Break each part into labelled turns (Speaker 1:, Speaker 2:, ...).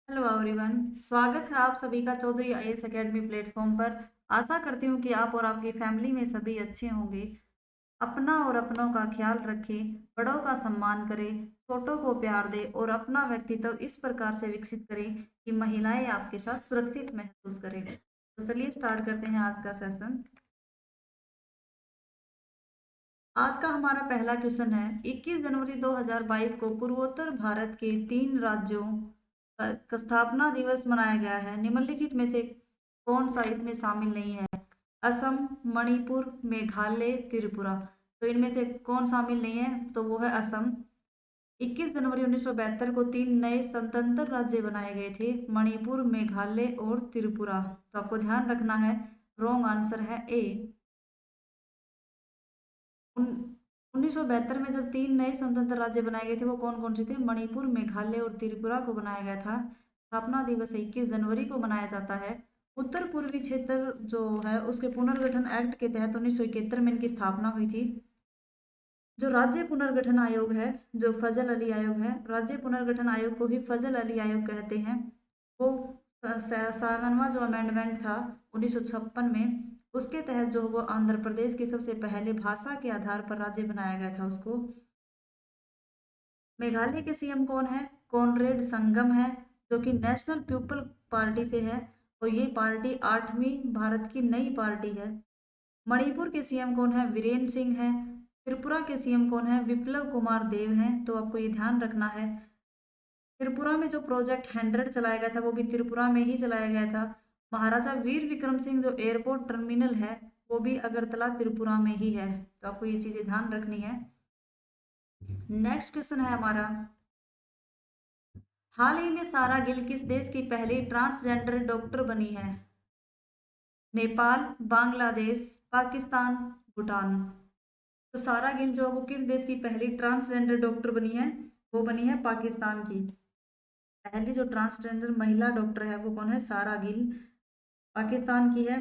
Speaker 1: Hello everyone. स्वागत है आप सभी का चौधरी आईएएस एकेडमी प्लेटफॉर्म पर। आशा करती हूँ कि आप और आपकी फैमिली में सभी अच्छे होंगे। अपना और अपनों का ख्याल रखें, बड़ों का सम्मान करें, छोटों को प्यार दें और अपना व्यक्तित्व इस प्रकार से विकसित करें कि महिलाएं आपके साथ सुरक्षित महसूस करें। तो चलिए स्टार्ट करते हैं आज का सेशन। आज का हमारा पहला क्वेश्चन है, 21 जनवरी 2022 को पूर्वोत्तर भारत के 3 राज्यों का स्थापना दिवस मनाया गया है। निम्नलिखित में से कौन सा इसमें शामिल नहीं है? असम, मणिपुर, मेघालय, त्रिपुरा। तो इनमें से कौन शामिल नहीं है? तो वो है असम। 21 जनवरी 1972 को 3 नए स्वतंत्र राज्य बनाए गए थे, मणिपुर, मेघालय और त्रिपुरा। तो आपको ध्यान रखना है, रॉन्ग आंसर है ए। 1972 में जब 3 नए स्वतंत्र राज्य बनाए गए थे, वो कौन कौन से थे? मणिपुर, मेघालय और त्रिपुरा को बनाया गया था। स्थापना दिवस 21 जनवरी को मनाया जाता है। उत्तर पूर्वी क्षेत्र जो है उसके पुनर्गठन एक्ट के तहत 1971 में इनकी स्थापना हुई थी। जो राज्य पुनर्गठन आयोग है, जो फजल अली आयोग है, राज्य पुनर्गठन आयोग को ही फजल अली आयोग कहते हैं। वो 7वां जो अमेंडमेंट था 1956 में, उसके तहत जो वो आंध्र प्रदेश की सबसे पहले भाषा के आधार पर राज्य बनाया गया था उसको। मेघालय के सीएम कौन है? कॉनरेड संगम है, जो कि नेशनल पीपल पार्टी से है और ये पार्टी 8वीं भारत की नई पार्टी है। मणिपुर के सीएम कौन है? वीरेंद्र सिंह है। त्रिपुरा के सीएम कौन है? विप्लव कुमार देव हैं। तो आपको ये ध्यान रखना है, त्रिपुरा में जो प्रोजेक्ट 100 चलाया गया था वो भी त्रिपुरा में ही चलाया गया था। महाराजा वीर विक्रम सिंह जो एयरपोर्ट टर्मिनल है वो भी अगरतला त्रिपुरा में ही है। तो आपको ये चीजें ध्यान रखनी है। नेक्स्ट क्वेश्चन है हमारा, हाल ही में सारा गिल किस देश की पहली ट्रांसजेंडर डॉक्टर बनी है? नेपाल, बांग्लादेश, पाकिस्तान, भूटान। तो सारा गिल जो वो किस देश की पहली ट्रांसजेंडर डॉक्टर बनी है? वो बनी है पाकिस्तान की। पहली जो ट्रांसजेंडर महिला डॉक्टर है वो कौन है? सारा गिल, पाकिस्तान की है।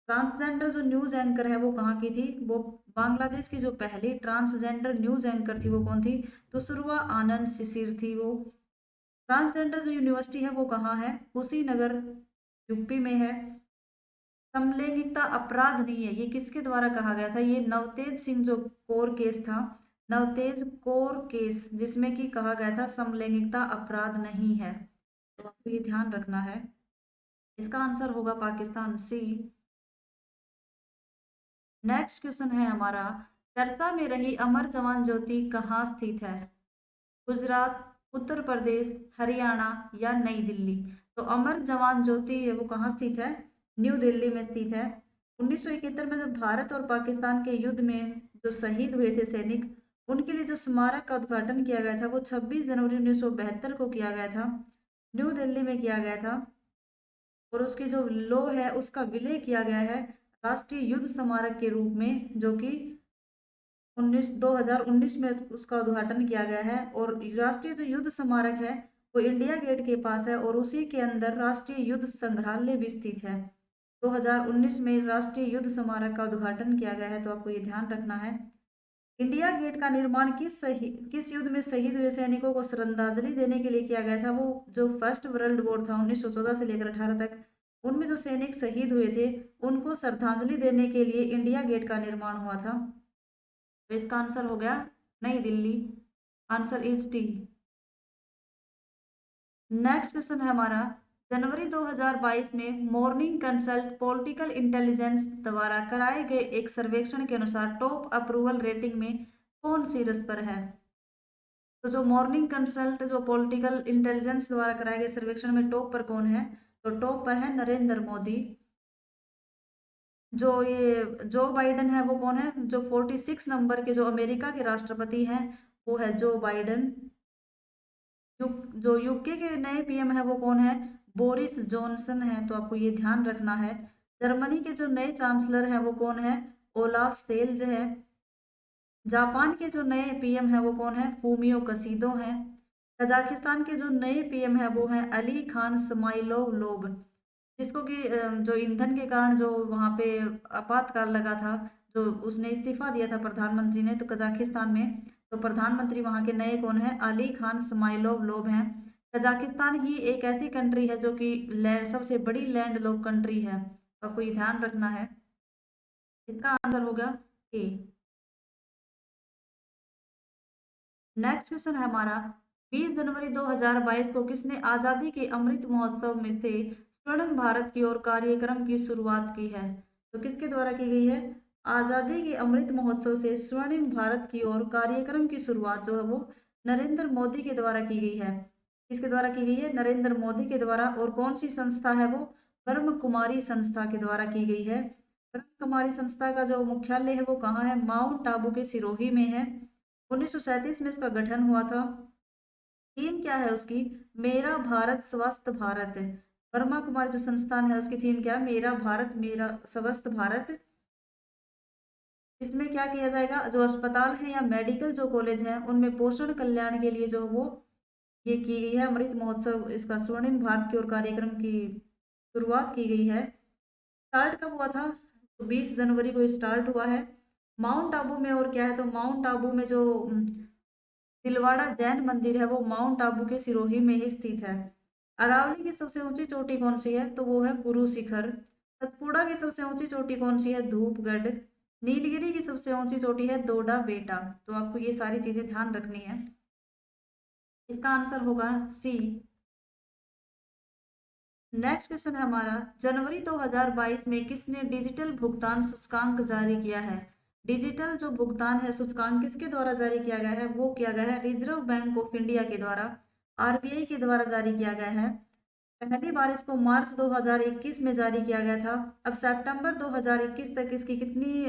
Speaker 1: ट्रांसजेंडर जो न्यूज एंकर है वो कहाँ की थी? वो बांग्लादेश की जो पहली ट्रांसजेंडर न्यूज एंकर थी वो कौन थी? तो सुरवा आनंद शिशिर थी वो। ट्रांसजेंडर जो यूनिवर्सिटी है वो कहाँ है? कुशीनगर, यूपी में है। समलैंगिकता अपराध नहीं है, ये किसके द्वारा कहा गया था? ये नवतेज सिंह जो कोर केस था, नवतेज कोर केस, जिसमें कि कहा गया था समलैंगिकता अपराध नहीं है। तो आपको ये ध्यान रखना है। इसका आंसर होगा पाकिस्तान, सी। नेक्स्ट क्वेश्चन है हमारा, चर्चा में रही अमर जवान ज्योति कहाँ स्थित है? गुजरात, उत्तर प्रदेश, हरियाणा या नई दिल्ली। तो अमर जवान ज्योति है वो कहाँ स्थित है? न्यू दिल्ली में स्थित है। 1971 में जब भारत और पाकिस्तान के युद्ध में जो शहीद हुए थे सैनिक, उनके लिए जो स्मारक का उद्घाटन किया गया था वो 26 जनवरी 1972 को किया गया था, न्यू दिल्ली में किया गया था। और उसकी जो लौ है उसका विलय किया गया है राष्ट्रीय युद्ध स्मारक के रूप में, जो कि 2019 में उसका उद्घाटन किया गया है। और राष्ट्रीय जो युद्ध स्मारक है वो इंडिया गेट के पास है और उसी के अंदर राष्ट्रीय युद्ध संग्रहालय भी स्थित है। 2019 में राष्ट्रीय युद्ध स्मारक का उद्घाटन किया गया है। तो आपको ये ध्यान रखना है। इंडिया गेट का निर्माण किस युद्ध में शहीद हुए सैनिकों को श्रद्धांजलि देने के लिए किया गया था? वो जो फर्स्ट वर्ल्ड वॉर था 1914 से लेकर 18 तक, उनमें जो सैनिक शहीद हुए थे उनको श्रद्धांजलि देने के लिए इंडिया गेट का निर्माण हुआ था। तो इसका आंसर हो गया नई Delhi. Answer is T. Next question है हमारा, जनवरी 2022 में मॉर्निंग कंसल्ट पॉलिटिकल इंटेलिजेंस द्वारा कराए गए एक सर्वेक्षण के अनुसार टॉप अप्रूवल रेटिंग में कौन शीर्ष पर है? तो जो मॉर्निंग कंसल्ट जो पॉलिटिकल इंटेलिजेंस द्वारा कराए गए सर्वेक्षण में टॉप पर कौन है? तो टॉप पर है नरेंद्र मोदी। जो ये जो बाइडन है वो कौन है? जो 46 नंबर के जो अमेरिका के राष्ट्रपति हैं वो है जो बाइडन। जो यूके के नए पीएम है वो कौन है? बोरिस जॉनसन है। तो आपको ये ध्यान रखना है। जर्मनी के जो नए चांसलर हैं वो कौन है? ओलाफ सेल्ज है। जापान के जो नए पीएम है वो कौन है? फूमियो कसीदो हैं। कजाकिस्तान के जो नए पीएम है वो हैं अली खान स्माइलोव लोब, जिसको कि जो ईंधन के कारण जो वहाँ पे आपातकाल लगा था, जो उसने इस्तीफा दिया था प्रधानमंत्री ने, तो कजाकिस्तान में, तो प्रधानमंत्री वहाँ के नए कौन है? अली खान स्माइलोव लोब हैं। कजाकिस्तान ही एक ऐसी कंट्री है जो कि लैंड सबसे बड़ी लैंड लॉक कंट्री है, तो आपको ये ध्यान रखना है। इसका आंसर होगा ए। नेक्स्ट क्वेश्चन है हमारा, 20 जनवरी 2022 को किसने आजादी के अमृत महोत्सव में से स्वर्णिम भारत की ओर कार्यक्रम की शुरुआत की है? तो किसके द्वारा की गई है? आजादी के अमृत महोत्सव से स्वर्णिम भारत की ओर कार्यक्रम की शुरुआत जो है वो नरेंद्र मोदी के द्वारा की गई है। किसके द्वारा की गई है? नरेंद्र मोदी के द्वारा। और कौन सी संस्था है वो? ब्रह्म कुमारी संस्था के द्वारा की गई है। ब्रह्म कुमारी संस्था का जो मुख्यालय है वो कहाँ है? माउंट आबू के सिरोही में है। 1937 में इसका गठन हुआ था। थीम क्या है उसकी? मेरा भारत स्वस्थ भारत। ब्रह्मा कुमारी जो संस्थान है उसकी थीम क्या है? मेरा भारत मेरा स्वस्थ भारत। इसमें क्या किया जाएगा? जो अस्पताल है या मेडिकल जो कॉलेज है उनमें पोषण कल्याण के लिए जो वो ये की गई है अमृत महोत्सव, इसका स्वर्णिम भारत की ओर कार्यक्रम की शुरुआत की गई है। स्टार्ट कब हुआ था? तो 20 जनवरी को स्टार्ट हुआ है माउंट आबू में। और क्या है? तो माउंट आबू में जो तिलवाड़ा जैन मंदिर है वो माउंट आबू के सिरोही में ही स्थित है। अरावली की सबसे ऊंची चोटी कौन सी है? तो वो है गुरु शिखर। सतपुड़ा की सबसे ऊंची चोटी कौन सी है? धूपगढ़। नीलगिरी की सबसे ऊंची चोटी है दोडा बेटा। तो आपको ये सारी चीजें ध्यान रखनी है। इसका आंसर होगा सी। नेक्स्ट क्वेश्चन है हमारा, जनवरी 2022 में किसने डिजिटल भुगतान सूचकांक जारी किया है? डिजिटल जो भुगतान है सूचकांक किसके द्वारा जारी किया गया है? वो किया गया है रिजर्व बैंक ऑफ इंडिया के द्वारा, आरबीआई के द्वारा जारी किया गया है। पहली बार इसको मार्च 2021 में जारी किया गया था। अब सितंबर 2021 तक इसकी कितनी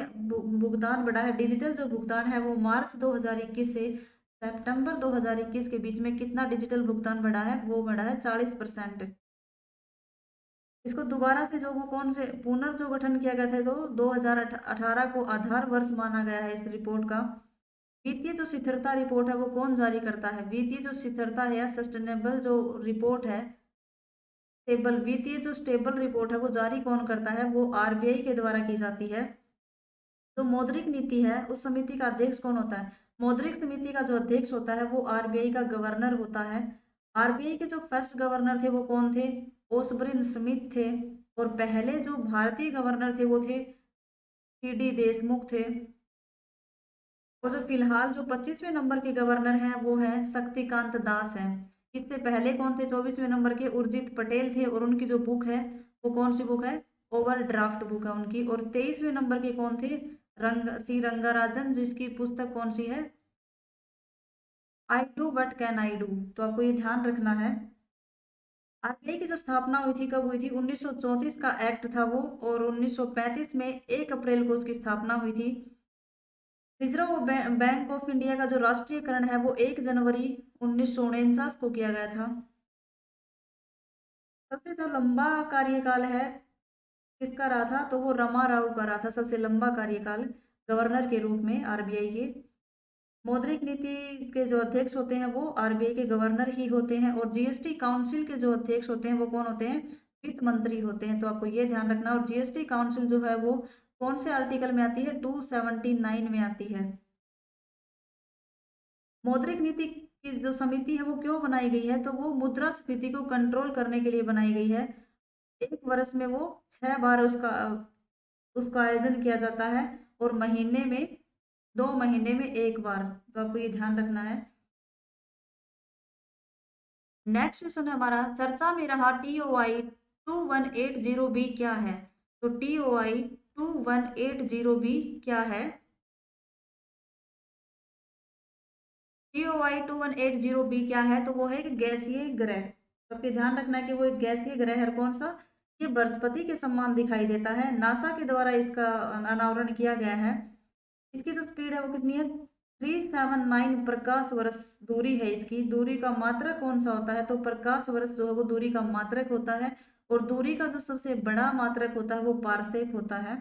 Speaker 1: भुगतान बढ़ा है? डिजिटल जो भुगतान है वो मार्च 2021 से सितंबर 2021 के बीच में कितना डिजिटल भुगतान बढ़ा है? वो बढ़ा है 40%। इसको दोबारा से जो वो कौन से पुनर् गठन किया गया था तो 2018 को आधार वर्ष माना गया है इस रिपोर्ट का। वित्तीय जो स्थिरता रिपोर्ट है वो कौन जारी करता है? वित्तीय जो स्थिरता है या सस्टेनेबल जो रिपोर्ट है, स्टेबल वित्तीय जो स्टेबल रिपोर्ट है वो जारी कौन करता है? वो आरबीआई के द्वारा की जाती है। जो मौद्रिक नीति है उस समिति का अध्यक्ष कौन होता है? मौद्रिक समिति का जो अध्यक्ष होता है वो आरबीआई का गवर्नर होता है। आरबीआई के जो फर्स्ट गवर्नर थे वो कौन थे? ओसबरिन स्मिथ थे। और पहले जो भारतीय गवर्नर थे वो थे सीडी देशमुख थे। और जो फिलहाल जो 25वें नंबर के गवर्नर हैं वो हैं शक्तिकांत दास हैं। इससे पहले कौन थे? 24वें नंबर के उर्जित पटेल थे और उनकी जो बुक है वो कौन सी बुक है? ओवरड्राफ्ट बुक है उनकी। और 23वें नंबर के कौन थे? रंगाराजन, जिसकी पुस्तक कौन सी है? I do what can I do. तो आपको ये ध्यान रखना है। आरबीआई की जो स्थापना हुई थी कब हुई थी? 1934 का एक्ट था वो। और 1935 में 1 अप्रैल को उसकी स्थापना हुई थी। रिजर्व बैंक ऑफ इंडिया का जो राष्ट्रीयकरण है वो 1 जनवरी 1949 को किया गया था। सबसे जो लंबा कार्यकाल है किसका रहा था? तो वो रमा राव का रहा था सबसे लंबा कार्यकाल गवर्नर के रूप में आरबीआई के। मौद्रिक नीति के जो अध्यक्ष होते हैं वो आरबीआई के गवर्नर ही होते हैं। और जीएसटी काउंसिल के जो अध्यक्ष होते हैं वो कौन होते हैं? वित्त मंत्री होते हैं। तो आपको ये ध्यान रखना। और जीएसटी काउंसिल जो है वो कौन से आर्टिकल में आती है? 279 में आती है। मौद्रिक नीति की जो समिति है वो क्यों बनाई गई है? तो वो मुद्रास्फीति को कंट्रोल करने के लिए बनाई गई है। एक वर्ष में वो 6 बार उसका उसका आयोजन किया जाता है। और महीने में 2 महीने में 1 बार। तो आपको ये ध्यान रखना है। नेक्स्ट क्वेश्चन है हमारा, चर्चा में रहा TOI 2180B क्या है? तो TOI 2180B क्या है? TOI 2180B क्या है? तो वो है एक गैसीय ग्रह। तो आपको ध्यान रखना है कि वो एक गैसीय ग्रह है। कौन सा? ये बृहस्पति के समान दिखाई देता है। नासा के द्वारा इसका अनावरण किया गया है। इसकी जो स्पीड है वो कितनी है? 379 प्रकाश वर्ष दूरी है इसकी। दूरी का मात्रक कौन सा होता है? तो प्रकाश वर्ष जो है वो दूरी का मात्रक होता है। और दूरी का जो सबसे बड़ा मात्रक होता है वो पारसेक होता है।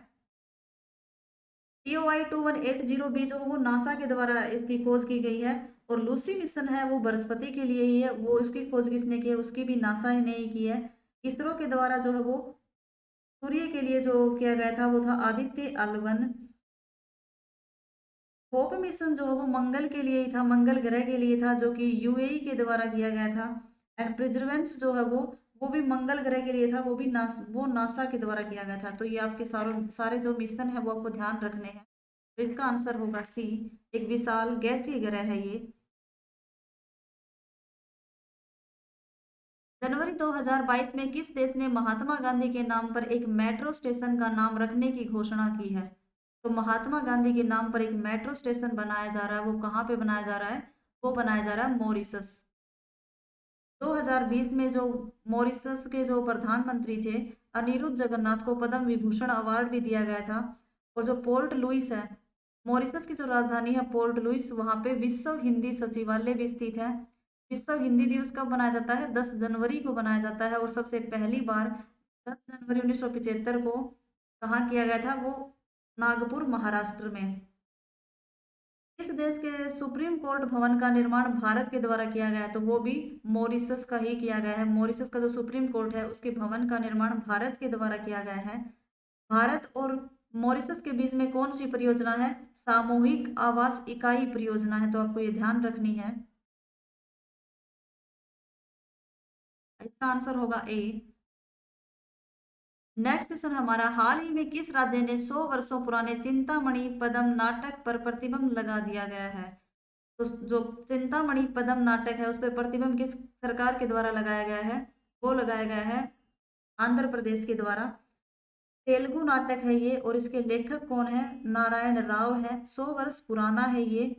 Speaker 1: TOI 2180B जो वो नासा के द्वारा इसकी खोज की गई है। और लूसी मिशन है वो बृहस्पति के लिए ही है। वो उसकी खोज किसने की है? उसकी भी नासा ने ही की है। इसरो के द्वारा जो है वो सूर्य के लिए जो किया गया था वो था आदित्य L1। होप मिशन जो है वो मंगल के लिए ही था, मंगल ग्रह के लिए था, जो कि यूएई के द्वारा किया गया था। एंड प्रिजर्वेंस जो है वो भी मंगल ग्रह के लिए था, वो नासा के द्वारा किया गया था। तो ये आपके सारे जो मिशन है वो आपको ध्यान रखने हैं। तो इसका आंसर होगा सी, एक विशाल गैसीय ग्रह है ये। जनवरी 2022 में किस देश ने महात्मा गांधी के नाम पर एक मेट्रो स्टेशन का नाम रखने की घोषणा की है? तो महात्मा गांधी के नाम पर एक मेट्रो स्टेशन बनाया जा रहा है, वो कहाँ पे बनाया जा रहा है? वो बनाया जा रहा है मॉरिशस। 2020 में जो मॉरिशस के जो प्रधानमंत्री थे अनिरुद्ध जगन्नाथ को पद्म विभूषण अवार्ड भी दिया गया था। और जो पोर्ट लुइस है, मॉरिशस की जो राजधानी है पोर्ट लुइस, वहाँ पे विश्व हिंदी सचिवालय भी स्थित है। विश्व हिंदी दिवस कब मनाया जाता है? 10 जनवरी को मनाया जाता है। और सबसे पहली बार 10 जनवरी 1975 को कहाँ किया गया था? वो नागपुर महाराष्ट्र में। इस देश के सुप्रीम कोर्ट भवन का निर्माण भारत के द्वारा किया गया है? तो वो भी मॉरिशस का ही किया गया है। मॉरिशस का जो सुप्रीम कोर्ट है उसके भवन का निर्माण भारत के द्वारा किया गया है। भारत और मॉरिशस के बीच में कौन सी परियोजना है? सामूहिक आवास इकाई परियोजना है। तो आपको ये ध्यान रखनी है। इसका आंसर होगा ए। नेक्स्ट क्वेश्चन हमारा, हाल ही में किस राज्य ने 100 वर्षों पुराने चिंतामणि पदम नाटक पर प्रतिबंध लगा दिया गया है? तो जो चिंतामणि पदम नाटक है उस पर प्रतिबंध किस सरकार के द्वारा लगाया गया है? वो लगाया गया है आंध्र प्रदेश के द्वारा। तेलुगु नाटक है ये और इसके लेखक कौन है? नारायण राव है। 100 वर्ष पुराना है ये।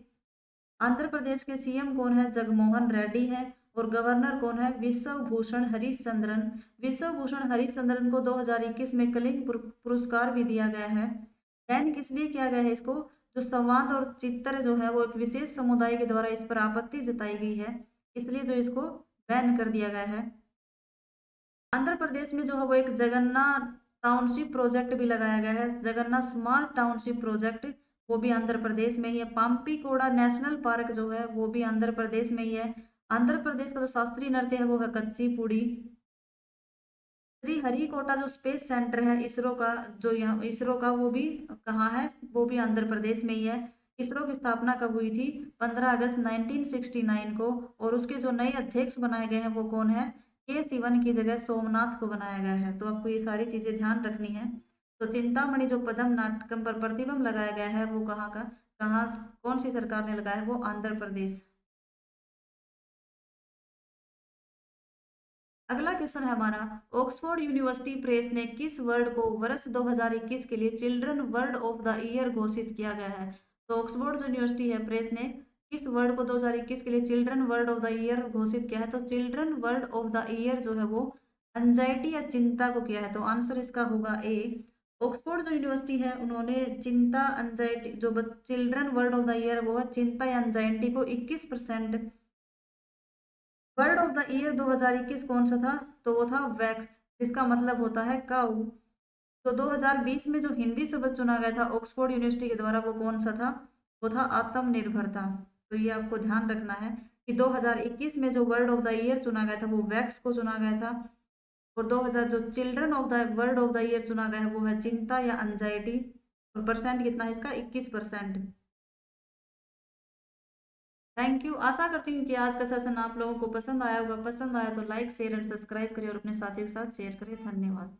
Speaker 1: आंध्र प्रदेश के सीएम कौन है? जगमोहन रेड्डी है। और गवर्नर कौन है? विश्व भूषण हरिश्चंद्रन। विश्व भूषण हरिश्चंद्रन को 2021 में कलिंग पुरस्कार भी दिया गया है। बैन किस लिए किया गया है इसको? जो संवाद और चित्र जो है वो एक विशेष समुदाय के द्वारा इस पर आपत्ति जताई गई है, इसलिए जो इसको बैन कर दिया गया है। आंध्र प्रदेश में जो है वो एक जगन्नाथ टाउनशिप प्रोजेक्ट भी लगाया गया है, जगन्नाथ स्मार्ट टाउनशिप प्रोजेक्ट, वो भी आंध्र प्रदेश में ही है। पाम्पीकोड़ा नेशनल पार्क जो है वो भी आंध्र प्रदेश में ही है। आंध्र प्रदेश का जो शास्त्रीय नृत्य है वो है कच्चीपुड़ी। श्रीहरिकोटा जो स्पेस सेंटर है इसरो का, जो यहाँ इसरो का, वो भी कहाँ है? वो भी आंध्र प्रदेश में ही है। इसरो की स्थापना कब हुई थी? 15 अगस्त 1969 को। और उसके जो नए अध्यक्ष बनाए गए हैं वो कौन है? के सिवन की जगह सोमनाथ को बनाया गया है। तो आपको ये सारी चीजें ध्यान रखनी है। तो चिंतामणि जो पद्म नाटकम पर प्रतिबंध लगाया गया है वो कहाँ का, कहाँ, कौन सी सरकार ने लगाया है? वो आंध्र प्रदेश। अगला क्वेश्चन है हमारा, ऑक्सफोर्ड यूनिवर्सिटी प्रेस ने किस वर्ड को वर्ष 2021 के लिए children word of the year घोषित किया गया है? तो ऑक्सफोर्ड जो यूनिवर्सिटी है प्रेस ने किस वर्ड को 2021 के लिए children word of the year घोषित किया है? तो children word of the year जो है वो एंजाइटी या चिंता को किया है। तो आंसर इसका होगा ए। ऑक्सफोर्ड जो यूनिवर्सिटी है उन्होंने चिंता, एंजाइटी, जो children word of the year वो है चिंता या एंजाइटी को 21%। वर्ड ऑफ द ईयर 2021 कौन सा था? तो वो था वैक्स, जिसका मतलब होता है काऊ। तो 2020 में जो हिंदी शब्द चुना गया था ऑक्सफोर्ड यूनिवर्सिटी के द्वारा वो कौन सा था? वो था आत्मनिर्भरता। तो ये आपको ध्यान रखना है कि 2021 में जो वर्ड ऑफ द ईयर चुना गया था वो वैक्स को चुना गया था। और 2000 जो children of the word of the year चुना गया है वो है चिंता या एंजाइटी। और परसेंट कितना है इसका? 21%। Thank you. आशा करती हूँ कि आज का सेशन आप लोगों को पसंद आया होगा। पसंद आया तो लाइक शेयर एंड सब्सक्राइब करें और अपने साथियों के साथ शेयर करें। धन्यवाद।